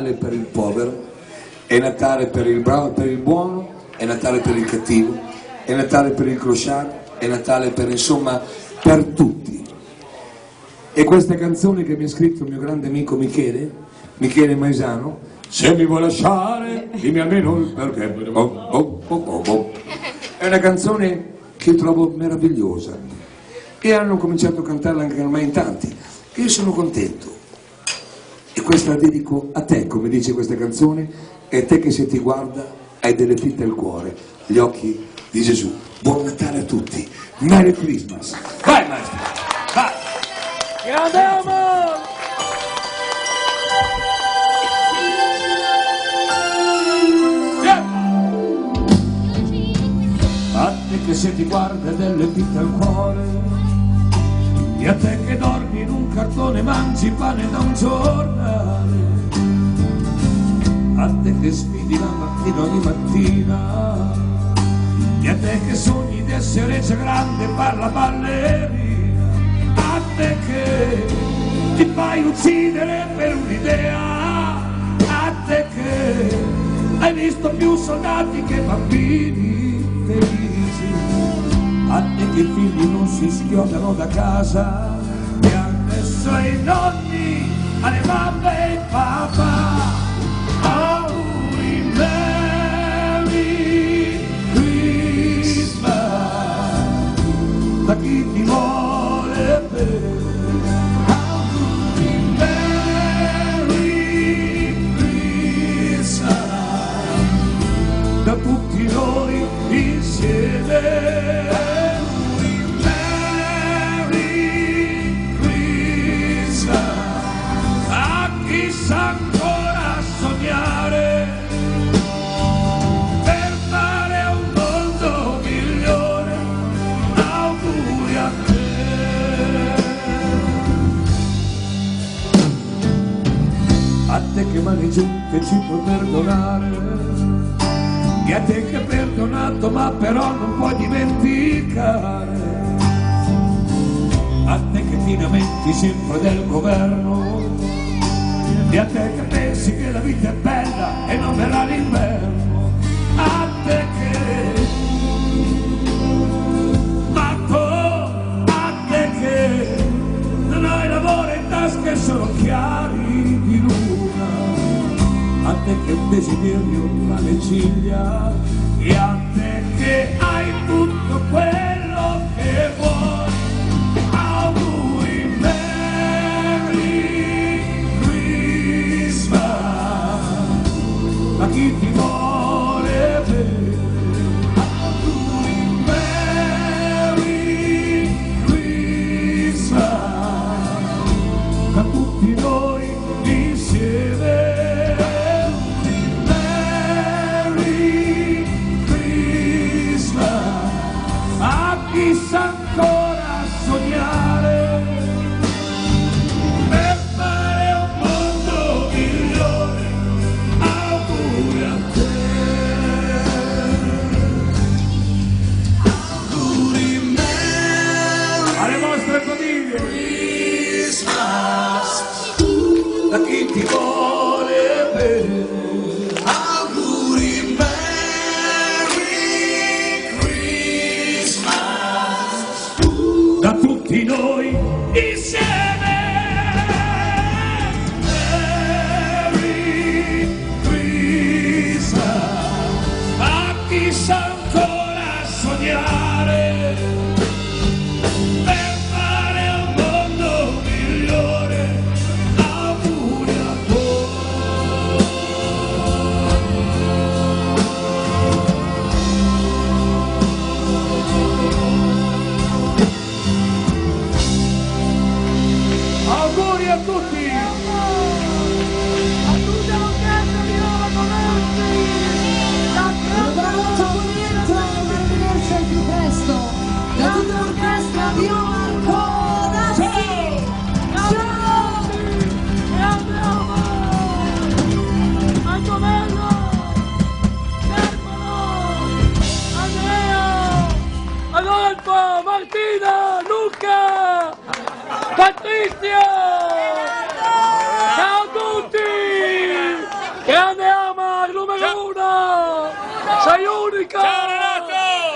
Natale per il povero, è Natale per il bravo e per il buono, è Natale per il cattivo, è Natale per il clochard, è Natale per, insomma, per tutti. E questa canzone che mi ha scritto il mio grande amico Michele Maesano, se mi vuoi lasciare, dimmi almeno il perché. È una canzone che trovo meravigliosa e hanno cominciato a cantarla anche ormai in tanti. Io sono contento e questa la dedico a te, come dice questa canzone, e a te che se ti guarda hai delle fitte al cuore, gli occhi di Gesù. Buon Natale a tutti, Merry Christmas. Vai maestro, vai! Grande amore! A te che se ti guarda delle fitte al cuore, e a te che dormi in un cartone, mangi pane da un giornale, a te che sfidi la mattina ogni mattina, e a te che sogni di essere già grande, parla ballerina, a te che ti fai uccidere per un'idea, a te che hai visto più soldati che bambini felici, a te che i figli non si schiodano da casa e adesso ai nonni, alle mamme e ai papà auguri Merry Christmas da chi ti vuole bene. Auguri Merry Christmas da tutti noi insieme. Ancora sognare per fare un mondo migliore, auguri a te che mani giunte ci puoi perdonare, e a te che hai perdonato ma però non puoi dimenticare, a te che ti lamenti sempre del governo, e a te che pensi che la vita è bella e non verrà l'inverno, a te che matto, a te che non hai lavoro in tasca e solo chiari di luna, a te che un desiderio tra le ciglia, e a te che hai tutto quello che vuoi. Auguri a chi ti vuole bene, auguri Merry Christmas a tutti noi insieme. Merry Christmas a chi sa ancora sognare per fare un mondo migliore. Auguri a te, auguri Merry alle vostre famiglie Christmas da chi ti vuole bene. Auguri Merry Christmas da tutti noi insieme. Chi sa ancora sognare per fare un mondo migliore, auguri a auguri a tutti. Adolfo, Martina, Luca, Patrizio, ciao a tutti! Uno! Sei unica! Ciao Renato!